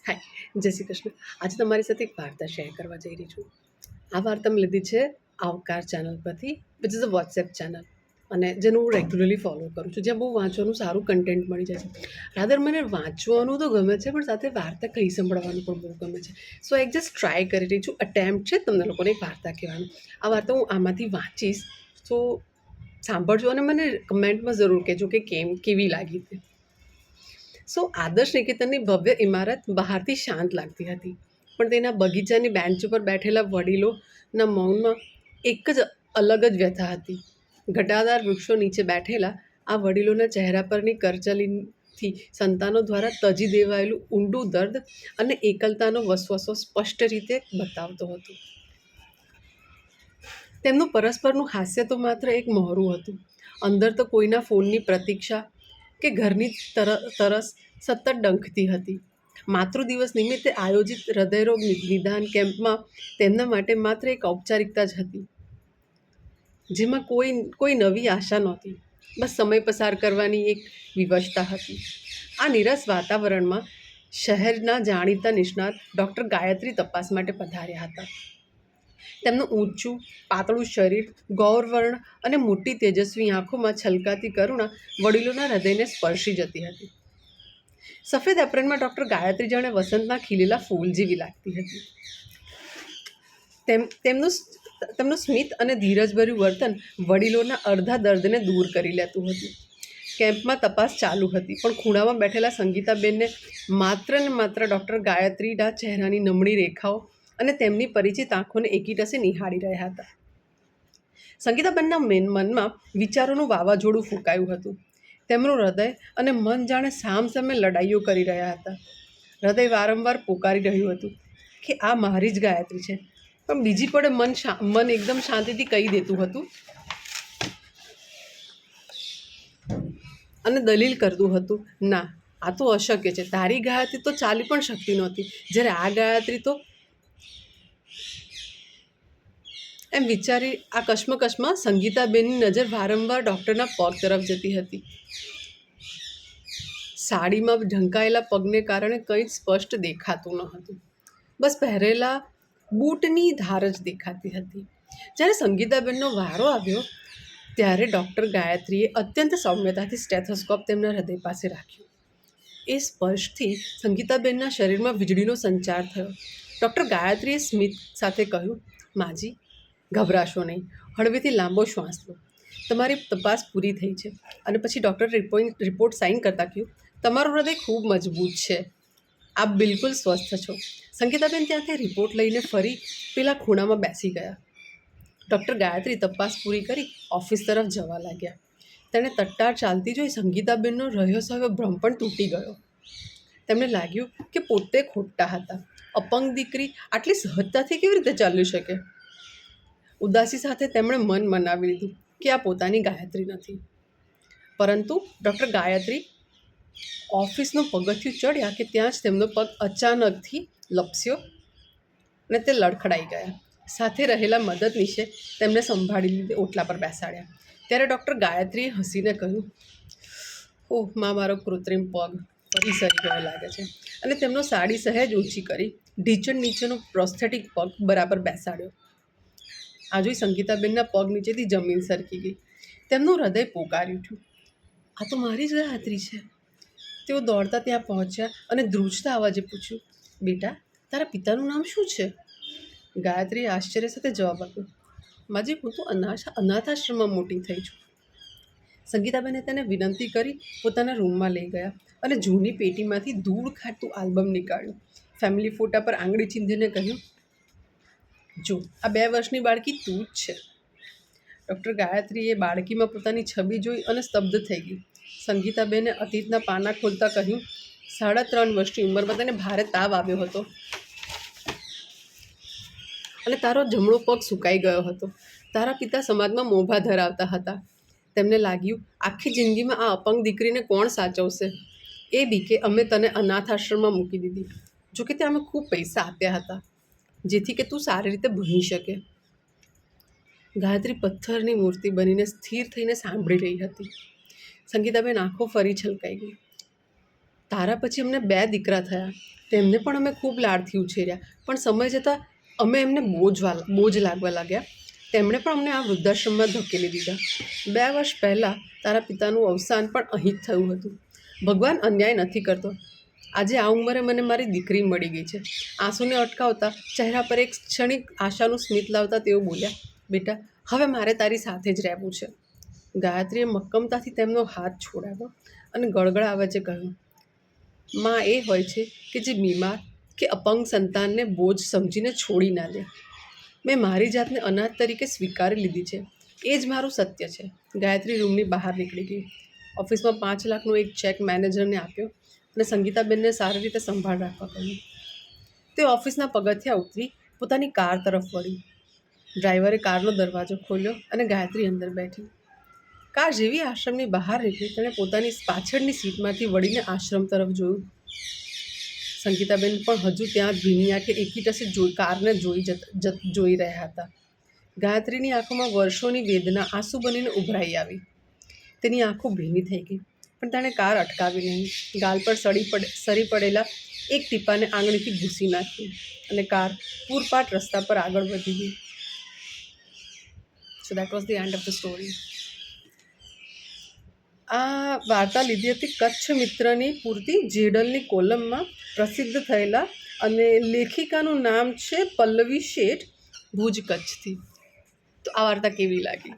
હાય, જય શ્રી કૃષ્ણ. આજે તમારી સાથે એક વાર્તા શેર કરવા જઈ રહી છું. આ વાર્તા મેં લીધી છે આવકાર ચેનલ પરથી, which is a WhatsApp channel, અને જેનું હું રેગ્યુલરલી ફોલો કરું છું, જ્યાં બહુ વાંચવાનું સારું કન્ટેન્ટ મળી જાય છે. રાધર મને વાંચવાનું તો ગમે છે, પણ સાથે વાર્તા કહી સંભળાવવાનું પણ બહુ ગમે છે. સો એક જસ્ટ ટ્રાય કરી રહી છું, અટેમ્પ્ટ છે તમને લોકોને એક વાર્તા કહેવાનું. આ વાર્તા હું આમાંથી વાંચીશ, તો સાંભળજો અને મને કમેન્ટમાં જરૂર કહેજો કે કેવી લાગી તે. સો આદર્શ નિકેતનની ભવ્ય ઇમારત બહારથી શાંત લાગતી હતી, પણ તેના બગીચાની બેન્ચ ઉપર બેઠેલા વડીલોના મૌનમાં એક જ અલગ જ વ્યથા હતી. ઘટાદાર વૃક્ષો નીચે બેઠેલા આ વડીલોના ચહેરા પરની કરચલીથી સંતાનો દ્વારા તજી દેવાયેલું ઊંડું દર્દ અને એકલતાનો વસવસો સ્પષ્ટ રીતે બતાવતો હતો. તેમનું પરસ્પરનું હાસ્ય તો માત્ર એક મહોરું હતું. અંદર તો કોઈના ફોનની પ્રતીક્ષા કે ઘરની તરસ સતત ડંખતી હતી. માતૃદિવસ નિમિત્તે આયોજિત હૃદયરોગ નિદાન કેમ્પમાં તેમના માટે માત્ર એક ઔપચારિકતા જ હતી, જેમાં કોઈ નવી આશા નહોતી. બસ સમય પસાર કરવાની એક વિવશતા હતી. આ નીરસ વાતાવરણમાં શહેરના જાણીતા નિષ્ણાત ડૉક્ટર ગાયત્રી તપાસ માટે પધાર્યા હતા. તેમનું ઊંચું પાતળું શરીર, ગૌરવર્ણ અને મોટી તેજસ્વી આંખોમાં છલકાતી કરુણા વડીલોના હૃદયને સ્પર્શી જતી હતી. સફેદ એપ્રનમાં ડૉક્ટર ગાયત્રી જાણે વસંતના ખીલેલા ફૂલ જેવી લાગતી હતી. તેમનું સ્મિત અને ધીરજભર્યું વર્તન વડીલોના અડધા દર્દને દૂર કરી લેતું હતું. કેમ્પમાં તપાસ ચાલુ હતી, પણ ખૂણામાં બેઠેલા સંગીતાબેનને માત્ર ને માત્ર ડૉક્ટર ગાયત્રીના ચહેરાની નમણી રેખાઓ અને તેમની પરિચિત આંખોને એકીટસે નિહાળી રહ્યા હતા. સંગીતાબેનના મનમાં વિચારોનું વાવાઝોડું ફૂંકાયું હતું. તેમનું હૃદય અને મન જાણે સામસામે લડાઈઓ કરી રહ્યા હતા. હૃદય વારંવાર પોકારી રહ્યું હતું કે આ મારી જ ગાયત્રી છે, પણ બીજી પડે મન એકદમ શાંતિથી કહી દેતું હતું અને દલીલ કરતું હતું, ના, આ તો અશક્ય છે. તારી ગાયત્રી તો ચાલી પણ શકતી નહોતી, જ્યારે આ ગાયત્રી તો... એમ વિચારી આ કશ્મકશમાં સંગીતાબેનની નજર વારંવાર ડૉક્ટરના પગ તરફ જતી હતી. સાડીમાં ઢંકાયેલા પગને કારણે કંઈ જ સ્પષ્ટ દેખાતું ન હતું. બસ પહેરેલા બૂટની ધાર જ દેખાતી હતી. જ્યારે સંગીતાબેનનો વારો આવ્યો, ત્યારે ડૉક્ટર ગાયત્રીએ અત્યંત સૌમ્યતાથી સ્ટેથોસ્કોપ તેમના હૃદય પાસે રાખ્યું. એ સ્પર્શથી સંગીતાબેનના શરીરમાં વીજળીનો સંચાર થયો. ડૉક્ટર ગાયત્રીએ સ્મિત સાથે કહ્યું, માજી, ગભરાશો નહીં, હળવેથી લાંબો શ્વાસ લો. તમારી તપાસ પૂરી થઈ છે. અને પછી ડૉક્ટર રિપોર્ટ સાઇન કરતા કહ્યું, તમારું હૃદય ખૂબ મજબૂત છે, આપ બિલકુલ સ્વસ્થ છો. સંગીતાબેન ત્યાંથી રિપોર્ટ લઈને ફરી પેલા ખૂણામાં બેસી ગયા. ડૉક્ટર ગાયત્રી તપાસ પૂરી કરી ઓફિસ તરફ જવા લાગ્યા. તેણે તટ્ટાર ચાલતી જોઈ સંગીતાબેનનો રહ્યો સહયો ભ્રમ પણ તૂટી ગયો. તેમને લાગ્યું કે પોતે ખોટા હતા. અપંગ દીકરી આટલી સહજતાથી કેવી રીતે ચાલી શકે? ઉદાસી સાથે તેમણે મન મનાવી લીધું કે આ પોતાની ગાયત્રી નથી. પરંતુ ડૉક્ટર ગાયત્રી ઓફિસનું પગથિયું ચડ્યા કે ત્યાં જ તેમનો પગ અચાનકથી લપસ્યો અને તે લડખડાઈ ગયા. સાથે રહેલા મદદનીશે તેમને સંભાળી લીધે ઓટલા પર બેસાડ્યા. ત્યારે ડૉક્ટર ગાયત્રીએ હસીને કહ્યું, ઓહ, મારો કૃત્રિમ પગ ફરી સરી ગયો લાગે છે. અને તેમનો સાડી સહેજ ઊંચી કરી ઢીંચણ નીચેનો પ્રોસ્થેટિક પગ બરાબર બેસાડ્યો. આ જોઈ સંગીતાબેનના પગ નીચેથી જમીન સરકી ગઈ. તેમનું હૃદય પોકારી ઉઠ્યું, આ તો મારી જ ગાયત્રી છે. તેઓ દોડતા ત્યાં પહોંચ્યા અને ધ્રુજતા અવાજે પૂછ્યું, બેટા, તારા પિતાનું નામ શું છે? ગાયત્રીએ આશ્ચર્ય સાથે જવાબ આપ્યો, માજી, હું તો અનાથ આશ્રમમાં મોટી થઈ છું. સંગીતાબેને તેને વિનંતી કરી પોતાના રૂમમાં લઈ ગયા અને જૂની પેટીમાંથી ધૂળ ખાતું આલ્બમ નીકાળ્યું. ફેમિલી ફોટા પર આંગળી ચીંધીને કહ્યું, જો, આ 2 વર્ષની બાળકી તું જ છે. ડૉક્ટર ગાયત્રીએ બાળકીમાં પોતાની છબી જોઈ અને સ્તબ્ધ થઈ ગઈ. સંગીતાબેને અતીતના પાના ખોલતા કહ્યું, 3.5 વર્ષની ઉંમરમાં તેને ભારે તાવ આવ્યો હતો અને તારો જમણો પગ સુકાઈ ગયો હતો. તારા પિતા સમાજમાં મોભા ધરાવતા હતા. તેમને લાગ્યું, આખી જિંદગીમાં આ અપંગ દીકરીને કોણ સાચવશે? એ બીકે અમે તને અનાથ આશ્રમમાં મૂકી દીધી. જોકે ત્યાં અમે ખૂબ પૈસા આપ્યા હતા, જેથી કે તું સારી રીતે ભણી શકે. ગાયત્રી પથ્થરની મૂર્તિ બનીને સ્થિર થઈને સાંભળી રહી હતી. સંગીતાબેન આંખો ફરી છલકાઈ ગઈ. તારા પછી અમને 2 દીકરા થયા, તેમને પણ અમે ખૂબ લાડથી ઉછેર્યા, પણ સમય જતાં અમે એમને બોજ લાગવા લાગ્યા. તેમણે પણ અમને આ વૃદ્ધાશ્રમમાં ધકેલી દીધા. 2 વર્ષ પહેલાં તારા પિતાનું અવસાન પણ અહીં જ થયું હતું. ભગવાન અન્યાય નથી કરતો. આજે આ ઉંમરે મને મારી દીકરી મળી ગઈ છે. આંસુને અટકાવતા ચહેરા પર એક ક્ષણિક આશાનું સ્મિત લાવતા તેઓ બોલ્યા, બેટા, હવે મારે તારી સાથે જ રહેવું છે. ગાયત્રીએ મક્કમતાથી તેમનો હાથ છોડાવ્યો અને ગળગળ અવાજે કહ્યું, માં એ હોય છે કે જે બીમાર કે અપંગ સંતાનને બોજ સમજીને છોડી ના દે. મેં મારી જાતને અનાથ તરીકે સ્વીકારી લીધી છે. એ જ મારું સત્ય છે. ગાયત્રી રૂમની બહાર નીકળી ગઈ. ઓફિસમાં 5 લાખનો એક ચેક મેનેજરને આપ્યો અને સંગીતાબેનને સારી રીતે સંભાળ રાખવા કહ્યું. તે ઓફિસના પગથિયાં ઉતરી પોતાની કાર તરફ વળી. ડ્રાઈવરે કારનો દરવાજો ખોલ્યો અને ગાયત્રી અંદર બેઠી. કાર જેવી આશ્રમની બહાર નીકળી તેણે પોતાની પાછળની સીટમાંથી વળીને આશ્રમ તરફ જોયું. સંગીતાબેન પણ હજુ ત્યાં ભીની આંખે એકીટસે કારને જોઈ રહ્યા હતા. ગાયત્રીની આંખોમાં વર્ષોની વેદના આંસુ બનીને ઉભરાઈ આવી. તેની આંખો ભીની થઈ ગઈ, પણ તેણે કાર અટકાવી નહીં. ગાલ પર સરી પડેલા એક ટીપાને આંગળીથી ભૂંસી નાખી અને કાર પૂરપાટ રસ્તા પર આગળ વધી ગઈ. So that was the end of the story. આ વાર્તા લીધી હતી કચ્છ મિત્રની પૂર્તિ જેડલની કોલમમાં પ્રસિદ્ધ થયેલા, અને લેખિકાનું નામ છે પલ્લવી શેઠ, ભુજ, કચ્છથી. તો આ વાર્તા કેવી લાગી?